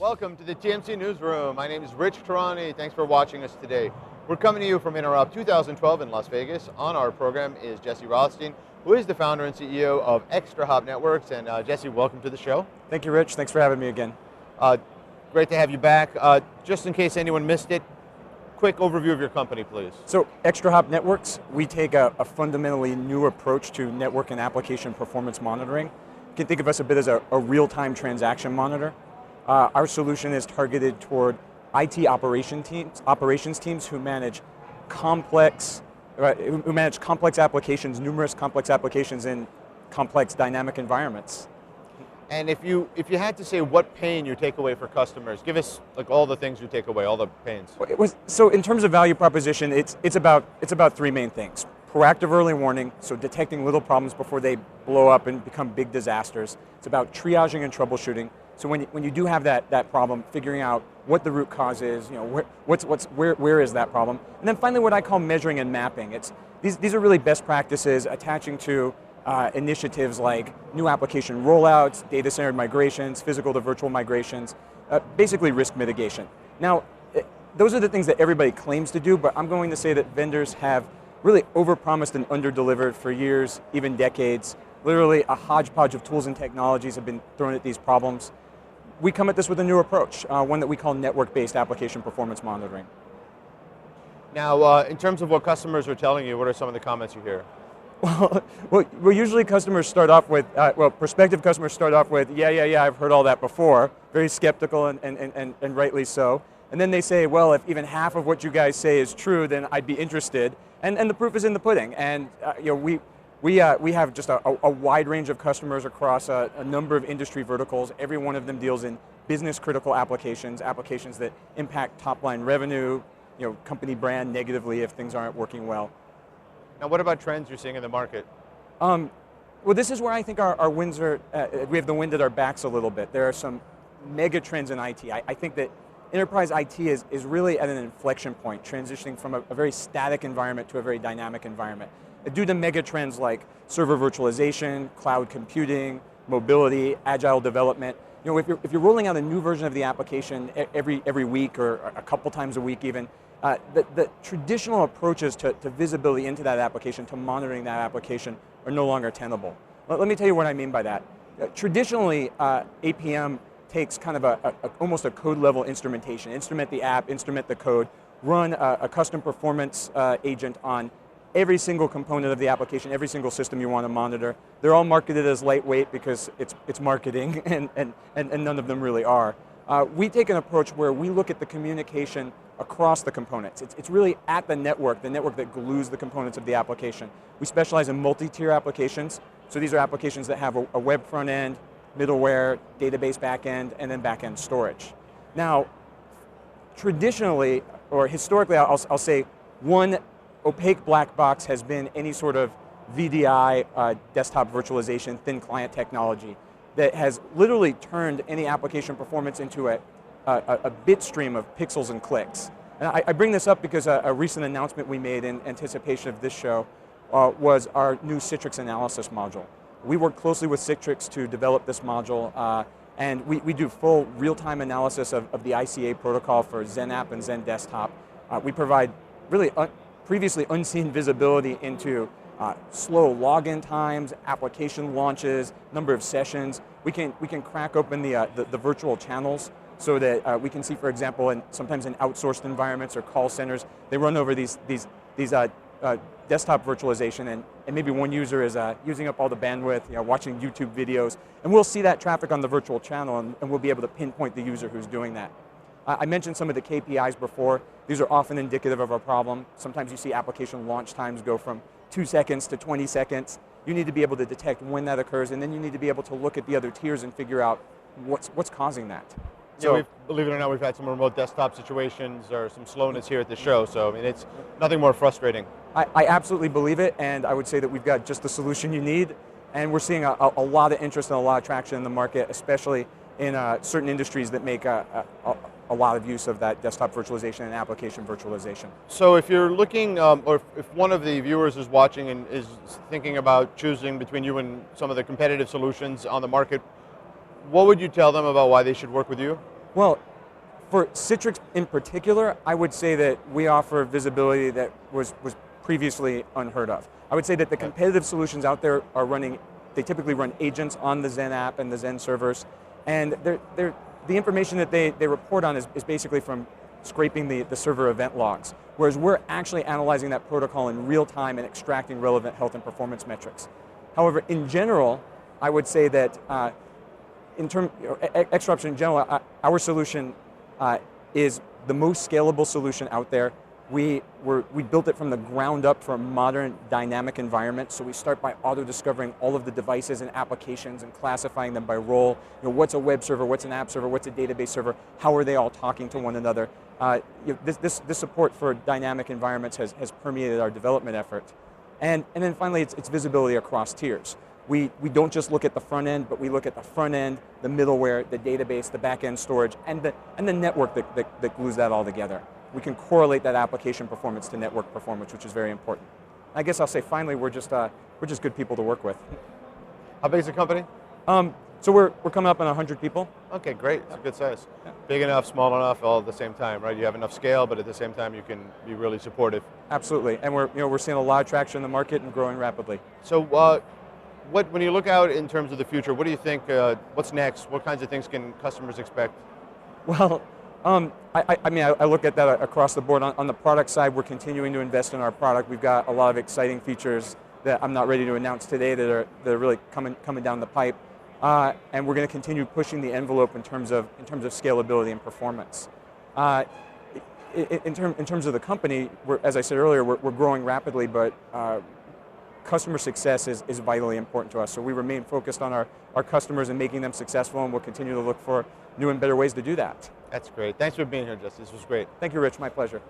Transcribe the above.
Welcome to the TMC Newsroom. My name is Rich Tehrani. Thanks for watching us today. We're coming to you from ExtraHop 2012 in Las Vegas. On our program is Jesse Rothstein, who is the founder and CEO of ExtraHop Networks. And Jesse, welcome to the show. Thank you, Rich. Thanks for having me again. Great to have you back. Just in case anyone missed it, quick overview of your company, please. So ExtraHop Networks, we take a fundamentally new approach to network and application performance monitoring. You can think of us a bit as a real-time transaction monitor. Our solution is targeted toward IT operations teams who manage complex applications, numerous complex applications in complex dynamic environments. And if you had to say what pain you take away for customers, give us like all the things you take away, all the pains. So in terms of value proposition, it's about three main things. Proactive early warning, so detecting little problems before they blow up and become big disasters. It's about triaging and troubleshooting. So when you do have that problem, figuring out what the root cause is, where is that problem, and then finally what I call measuring and mapping. These are really best practices attaching to initiatives like new application rollouts, data center migrations, physical to virtual migrations, basically risk mitigation. Now, those are the things that everybody claims to do, but I'm going to say that vendors have really overpromised and underdelivered for years, even decades. Literally a hodgepodge of tools and technologies have been thrown at these problems. We come at this with a new approach, one that we call network-based application performance monitoring. Now, in terms of what customers are telling you, what are some of the comments you hear? Well, usually customers start off with, prospective customers start off with, yeah, I've heard all that before, very skeptical and rightly so. And then they say, well, if even half of what you guys say is true, then I'd be interested. And the proof is in the pudding. And we have just a wide range of customers across a number of industry verticals. Every one of them deals in business critical applications that impact top line revenue, company brand negatively if things aren't working well. Now, what about trends you're seeing in the market? Well, this is where I think our winds are, we have the wind at our backs a little bit. There are some mega trends in IT. I think that enterprise IT is really at an inflection point, transitioning from a very static environment to a very dynamic environment. Due to mega trends like server virtualization, cloud computing, mobility, agile development. If you're rolling out a new version of the application every week or a couple times a week even, the traditional approaches to visibility into that application, to monitoring that application, are no longer tenable. Let me tell you what I mean by that. Traditionally, APM takes kind of almost a code level instrumentation, instrument the app, instrument the code, run a custom performance agent on every single component of the application, every single system you want to monitor. They're all marketed as lightweight because it's marketing and none of them really are. We take an approach where we look at the communication across the components. It's really at the network that glues the components of the application. We specialize in multi-tier applications. So these are applications that have a web front end, middleware, database backend, and then backend storage. Now, traditionally, or historically, I'll say one opaque black box has been any sort of VDI, desktop virtualization, thin client technology that has literally turned any application performance into a bit stream of pixels and clicks. And I bring this up because a recent announcement we made in anticipation of this show was our new Citrix analysis module. We worked closely with Citrix to develop this module, and we do full real-time analysis of the ICA protocol for Zen App and Zen Desktop. We provide really previously unseen visibility into slow login times, application launches, number of sessions. We can crack open the virtual channels so that we can see, for example, sometimes in outsourced environments or call centers, they run over these desktop virtualization, and maybe one user is using up all the bandwidth, watching YouTube videos, and we'll see that traffic on the virtual channel, and we'll be able to pinpoint the user who's doing that. I mentioned some of the KPIs before. These are often indicative of a problem. Sometimes you see application launch times go from 2 seconds to 20 seconds. You need to be able to detect when that occurs, and then you need to be able to look at the other tiers and figure out what's causing that. So, believe it or not, we've had some remote desktop situations or some slowness here at the show, so I mean, it's nothing more frustrating. I absolutely believe it, and I would say that we've got just the solution you need, and we're seeing a lot of interest and a lot of traction in the market, especially in certain industries that make a lot of use of that desktop virtualization and application virtualization. So if you're looking, or if one of the viewers is watching and is thinking about choosing between you and some of the competitive solutions on the market, what would you tell them about why they should work with you? Well, for Citrix in particular, I would say that we offer visibility that was previously unheard of. I would say that the competitive solutions out there are running, they typically run agents on the Zen app and the Zen servers, and the information that they report on is basically from scraping the server event logs, whereas we're actually analyzing that protocol in real time and extracting relevant health and performance metrics. However, in general, I would say that ExtraHop in general, our solution is the most scalable solution out there. We built it from the ground up for a modern dynamic environment. So we start by auto-discovering all of the devices and applications and classifying them by role. What's a web server, what's an app server, what's a database server, how are they all talking to one another? This support for dynamic environments has permeated our development effort. And then finally, it's visibility across tiers. We don't just look at the front end, but we look at the front end, the middleware, the database, the back end storage, and the network that glues that all together. We can correlate that application performance to network performance, which is very important. I guess I'll say finally, we're just good people to work with. How big is the company? So we're coming up on 100 people. Okay, great. It's a good size. Yeah. Big enough, small enough, all at the same time, right? You have enough scale, but at the same time, you can be really supportive. Absolutely, and we're seeing a lot of traction in the market and growing rapidly. So, when you look out in terms of the future, what do you think? What's next? What kinds of things can customers expect? Well, I look at that across the board. On the product side, we're continuing to invest in our product. We've got a lot of exciting features that I'm not ready to announce today that are really coming down the pipe. And we're going to continue pushing the envelope in terms of scalability and performance. In terms of the company, as I said earlier, we're growing rapidly, but customer success is vitally important to us. So we remain focused on our customers and making them successful, and we'll continue to look for new and better ways to do that. That's great. Thanks for being here, Justin. This was great. Thank you, Rich. My pleasure.